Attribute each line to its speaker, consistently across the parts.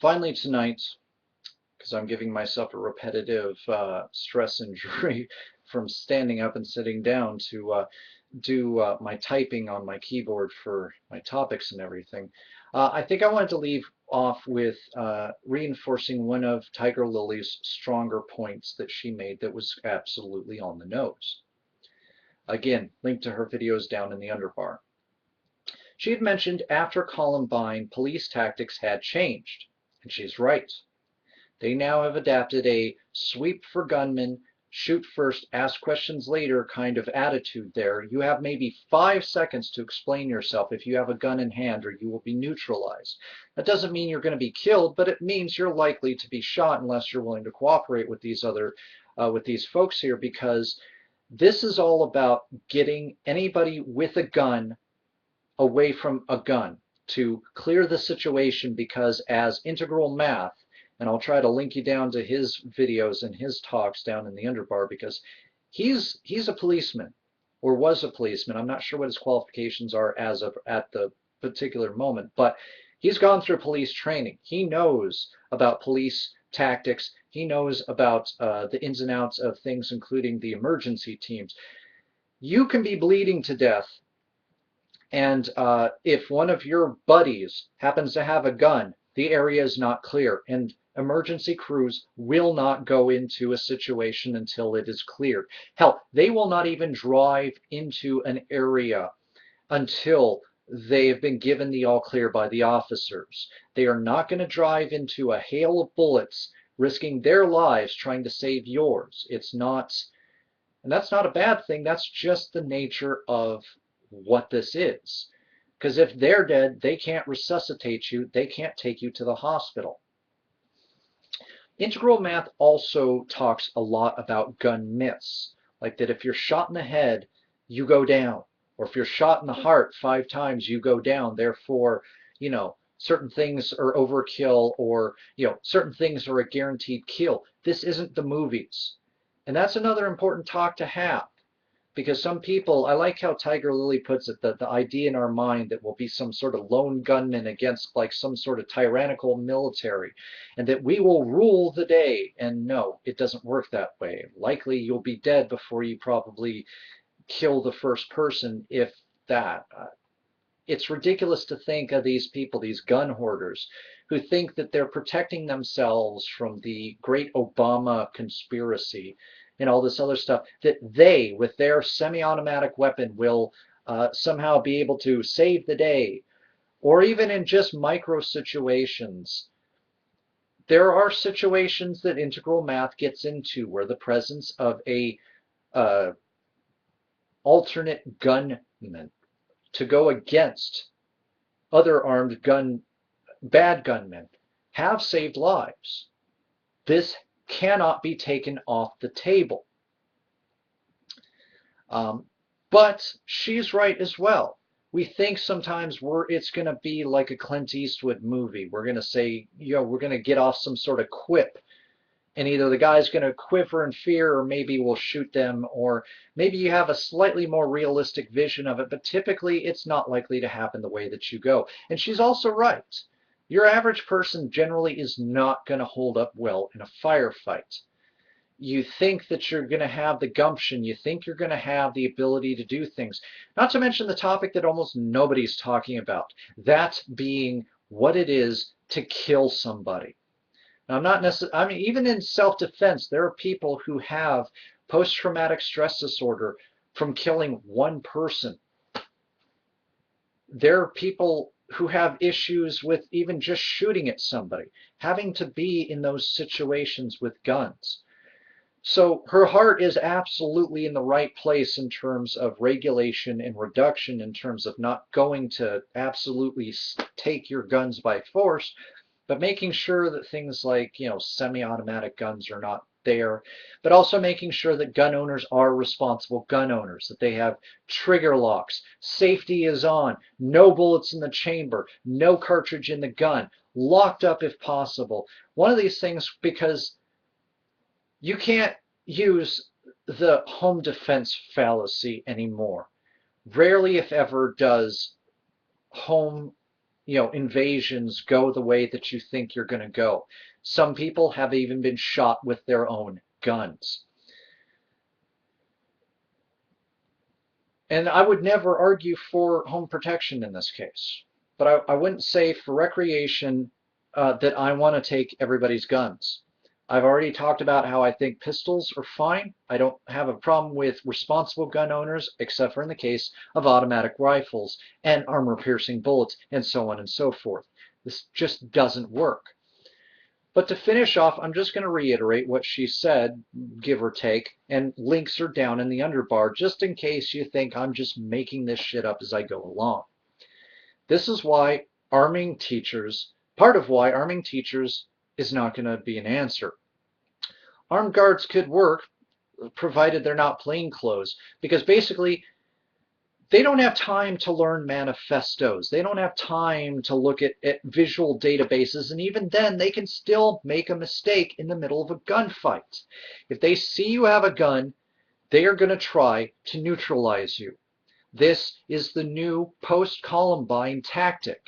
Speaker 1: Finally tonight, because I'm giving myself a repetitive stress injury from standing up and sitting down to do my typing on my keyboard for my topics and everything, I think I wanted to leave off with reinforcing one of Tiger Lily's stronger points that she made that was absolutely on the nose. Again, link to her videos down in the underbar. She had mentioned after Columbine, police tactics had changed, and she's right. They now have adapted a sweep for gunmen, shoot first, ask questions later kind of attitude there. You have maybe 5 seconds to explain yourself if you have a gun in hand, or you will be neutralized. That doesn't mean you're going to be killed, but it means you're likely to be shot unless you're willing to cooperate with these folks here, because this is all about getting anybody with a gun away from a gun to clear the situation, because as Integral Math, and I'll try to link you down to his videos and his talks down in the underbar, because he's a policeman, or was a policeman. I'm not sure what his qualifications are as of at the particular moment, but he's gone through police training. He knows about police tactics. He knows about the ins and outs of things, including the emergency teams. You can be bleeding to death, and if one of your buddies happens to have a gun, the area is not clear, and emergency crews will not go into a situation until it is cleared. Hell, they will not even drive into an area until they have been given the all clear by the officers. They are not going to drive into a hail of bullets, risking their lives trying to save yours. It's not, and that's not a bad thing. That's just the nature of what this is. Because if they're dead, they can't resuscitate you. They can't take you to the hospital. Integral Math also talks a lot about gun myths, like that if you're shot in the head, you go down, or if you're shot in the heart 5 times, you go down. Therefore, certain things are overkill, or, certain things are a guaranteed kill. This isn't the movies. And that's another important talk to have. Because some people, I like how Tiger Lily puts it, that the idea in our mind that we'll be some sort of lone gunman against like some sort of tyrannical military, and that we will rule the day. And no, it doesn't work that way. Likely you'll be dead before you probably kill the first person, if that. It's ridiculous to think of these people, these gun hoarders, who think that they're protecting themselves from the great Obama conspiracy and all this other stuff, that they, with their semi-automatic weapon, will somehow be able to save the day. Or even in just micro situations. There are situations that Integral Math gets into where the presence of a alternate gunman to go against other armed bad gunmen have saved lives. This cannot be taken off the table. But she's right as well. We think sometimes it's going to be like a Clint Eastwood movie. We're going to say, we're going to get off some sort of quip, and either the guy's going to quiver in fear, or maybe we'll shoot them, or maybe you have a slightly more realistic vision of it, but typically it's not likely to happen the way that you go. And she's also right. Your average person generally is not going to hold up well in a firefight. You think that you're going to have the gumption, you think you're going to have the ability to do things. Not to mention the topic that almost nobody's talking about, that being what it is to kill somebody. Now, I'm not necessarily, I mean, even in self-defense, there are people who have post-traumatic stress disorder from killing one person. There are people who have issues with even just shooting at somebody, having to be in those situations with guns. So her heart is absolutely in the right place in terms of regulation and reduction, in terms of not going to absolutely take your guns by force, but making sure that things like, semi-automatic guns are not there, but also making sure that gun owners are responsible gun owners, that they have trigger locks, safety is on, no bullets in the chamber, no cartridge in the gun, locked up if possible. One of these things, because you can't use the home defense fallacy anymore. Rarely, if ever, does home invasions go the way that you think you're going to go. Some people have even been shot with their own guns. And I would never argue for home protection in this case. But I wouldn't say for recreation that I want to take everybody's guns. I've already talked about how I think pistols are fine. I don't have a problem with responsible gun owners, except for in the case of automatic rifles and armor-piercing bullets and so on and so forth. This just doesn't work. But to finish off, I'm just going to reiterate what she said, give or take, and links are down in the underbar just in case you think I'm just making this shit up as I go along. This is why arming teachers, part of why arming teachers is not going to be an answer. Armed guards could work, provided they're not plainclothes, because basically they don't have time to learn manifestos. They don't have time to look at visual databases, and even then they can still make a mistake in the middle of a gunfight. If they see you have a gun, they are going to try to neutralize you. This is the new post-Columbine tactic.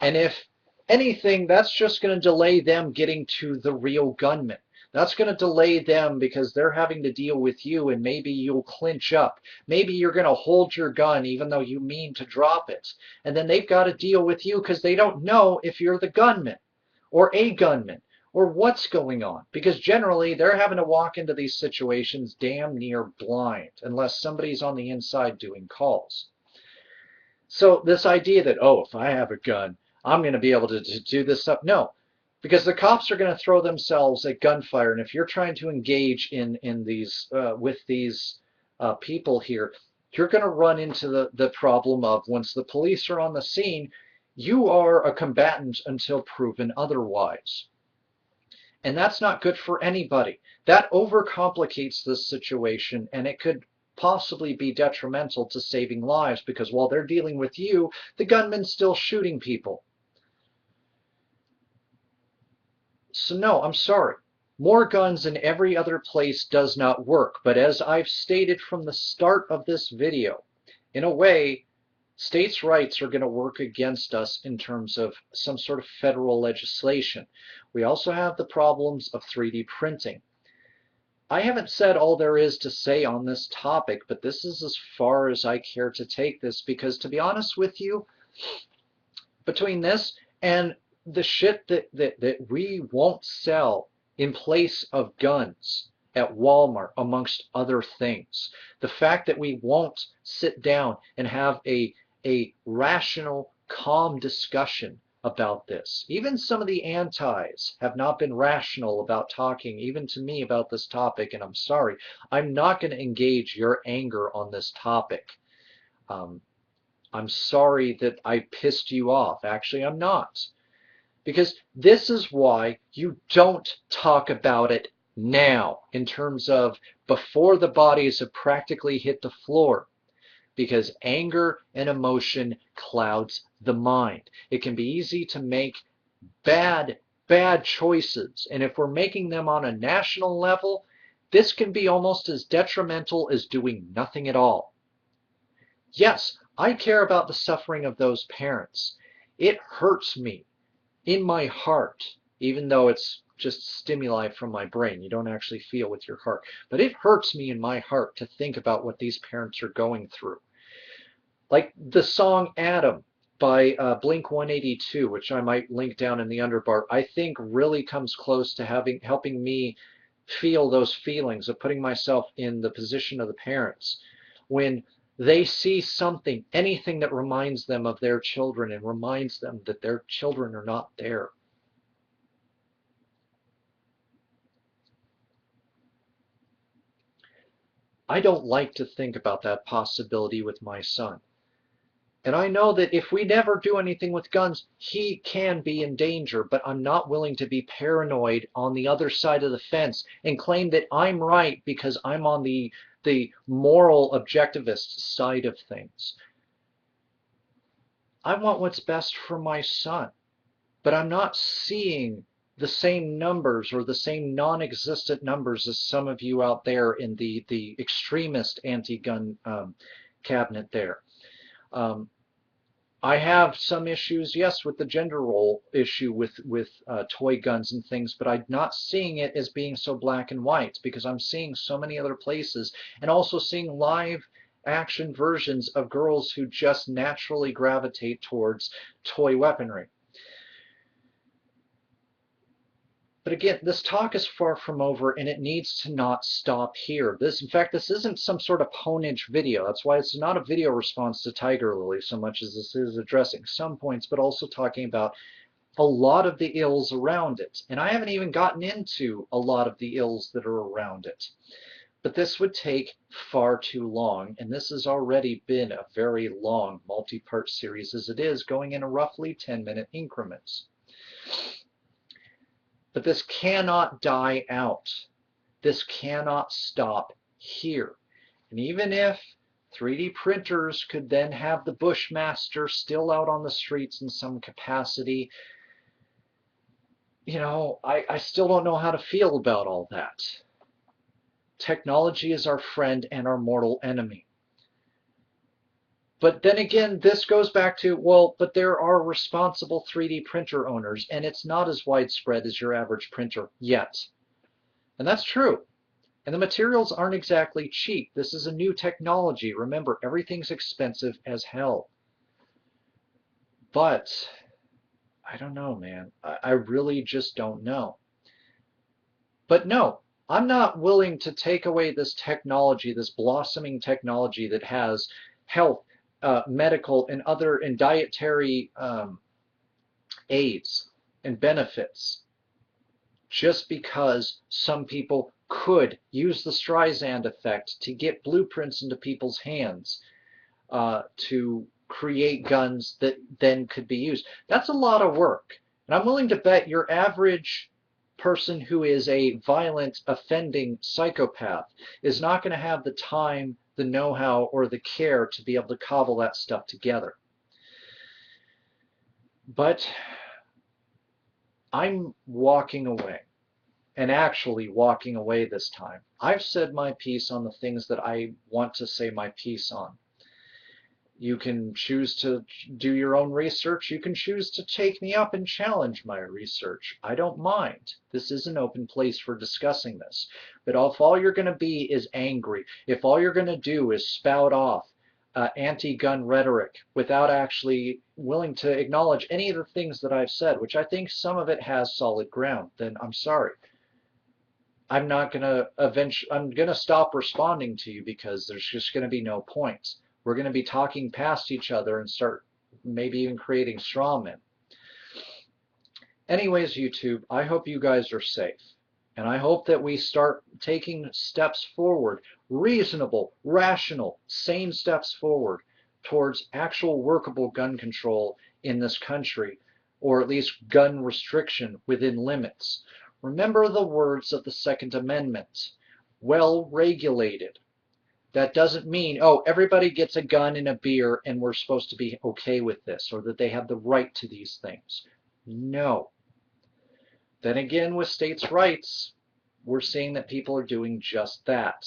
Speaker 1: And if anything, that's just going to delay them getting to the real gunman. That's going to delay them because they're having to deal with you, and maybe you'll clinch up. Maybe you're going to hold your gun even though you mean to drop it. And then they've got to deal with you because they don't know if you're the gunman or a gunman or what's going on. Because generally they're having to walk into these situations damn near blind unless somebody's on the inside doing calls. So this idea that, oh, if I have a gun, I'm going to be able to do this stuff. No, because the cops are going to throw themselves at gunfire, and if you're trying to engage in these with these people here, you're going to run into the problem of once the police are on the scene, you are a combatant until proven otherwise. And that's not good for anybody. That overcomplicates this situation, and it could possibly be detrimental to saving lives because while they're dealing with you, the gunman's still shooting people. So no, I'm sorry. More guns in every other place does not work, but as I've stated from the start of this video, in a way, states' rights are going to work against us in terms of some sort of federal legislation. We also have the problems of 3D printing. I haven't said all there is to say on this topic, but this is as far as I care to take this because, to be honest with you, between this and the shit that we won't sell in place of guns at Walmart, amongst other things, the fact that we won't sit down and have a rational, calm discussion about this. Even some of the antis have not been rational about talking, even to me, about this topic, and I'm sorry. I'm not going to engage your anger on this topic. I'm sorry that I pissed you off. Actually, I'm not. Because this is why you don't talk about it now, in terms of before the bodies have practically hit the floor. Because anger and emotion clouds the mind. It can be easy to make bad choices. And if we're making them on a national level, this can be almost as detrimental as doing nothing at all. Yes, I care about the suffering of those parents. It hurts me in my heart, even though it's just stimuli from my brain. You don't actually feel with your heart. But it hurts me in my heart to think about what these parents are going through. Like the song Adam by Blink 182, which I might link down in the underbar, I think really comes close to helping me feel those feelings of putting myself in the position of the parents. When they see something, anything that reminds them of their children and reminds them that their children are not there. I don't like to think about that possibility with my son. And I know that if we never do anything with guns, he can be in danger, but I'm not willing to be paranoid on the other side of the fence and claim that I'm right because I'm on the moral objectivist side of things. I want what's best for my son, but I'm not seeing the same numbers or the same non-existent numbers as some of you out there in the extremist anti-gun cabinet there. I have some issues, yes, with the gender role issue with toy guns and things, but I'm not seeing it as being so black and white because I'm seeing so many other places and also seeing live action versions of girls who just naturally gravitate towards toy weaponry. But again, this talk is far from over and it needs to not stop here. In fact, this isn't some sort of ponage video. That's why it's not a video response to Tiger Lily so much as this is addressing some points, but also talking about a lot of the ills around it. And I haven't even gotten into a lot of the ills that are around it. But this would take far too long, and this has already been a very long multi-part series as it is, going in a roughly 10-minute increments. But this cannot die out. This cannot stop here. And even if 3D printers could then have the Bushmaster still out on the streets in some capacity, you know, I still don't know how to feel about all that. Technology is our friend and our mortal enemy. But then again, this goes back to, well, but there are responsible 3D printer owners, and it's not as widespread as your average printer yet. And that's true. And the materials aren't exactly cheap. This is a new technology. Remember, everything's expensive as hell. But I don't know, man. I really just don't know. But no, I'm not willing to take away this technology, this blossoming technology that has health, medical, and other and dietary aids and benefits just because some people could use the Streisand effect to get blueprints into people's hands to create guns that then could be used. That's a lot of work. And I'm willing to bet your average person who is a violent, offending psychopath is not going to have the time, the know-how, or the care to be able to cobble that stuff together. But I'm walking away, and actually walking away this time. I've said my piece on the things that I want to say my piece on. You can choose to do your own research. You can choose to take me up and challenge my research. I don't mind. This is an open place for discussing this. But if all you're going to be is angry, if all you're going to do is spout off anti-gun rhetoric without actually willing to acknowledge any of the things that I've said, which I think some of it has solid ground, then I'm sorry. I'm not going to I'm going to stop responding to you because there's just going to be no point. We're going to be talking past each other and start maybe even creating straw men. Anyways, YouTube, I hope you guys are safe. And I hope that we start taking steps forward, reasonable, rational, sane steps forward towards actual workable gun control in this country, or at least gun restriction within limits. Remember the words of the Second Amendment, well regulated. That doesn't mean, oh, everybody gets a gun and a beer and we're supposed to be okay with this, or that they have the right to these things. No. Then again, with states' rights, we're seeing that people are doing just that.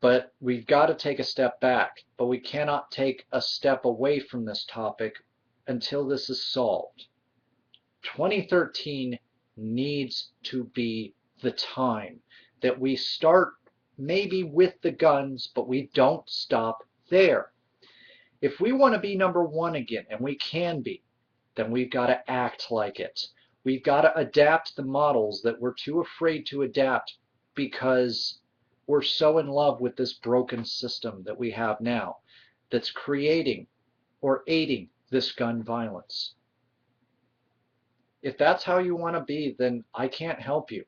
Speaker 1: But we've got to take a step back, but we cannot take a step away from this topic until this is solved. 2013 needs to be the time that we start maybe with the guns, but we don't stop there. If we want to be number one again, and we can be, then we've got to act like it. We've got to adapt the models that we're too afraid to adapt because we're so in love with this broken system that we have now that's creating or aiding this gun violence. If that's how you want to be, then I can't help you.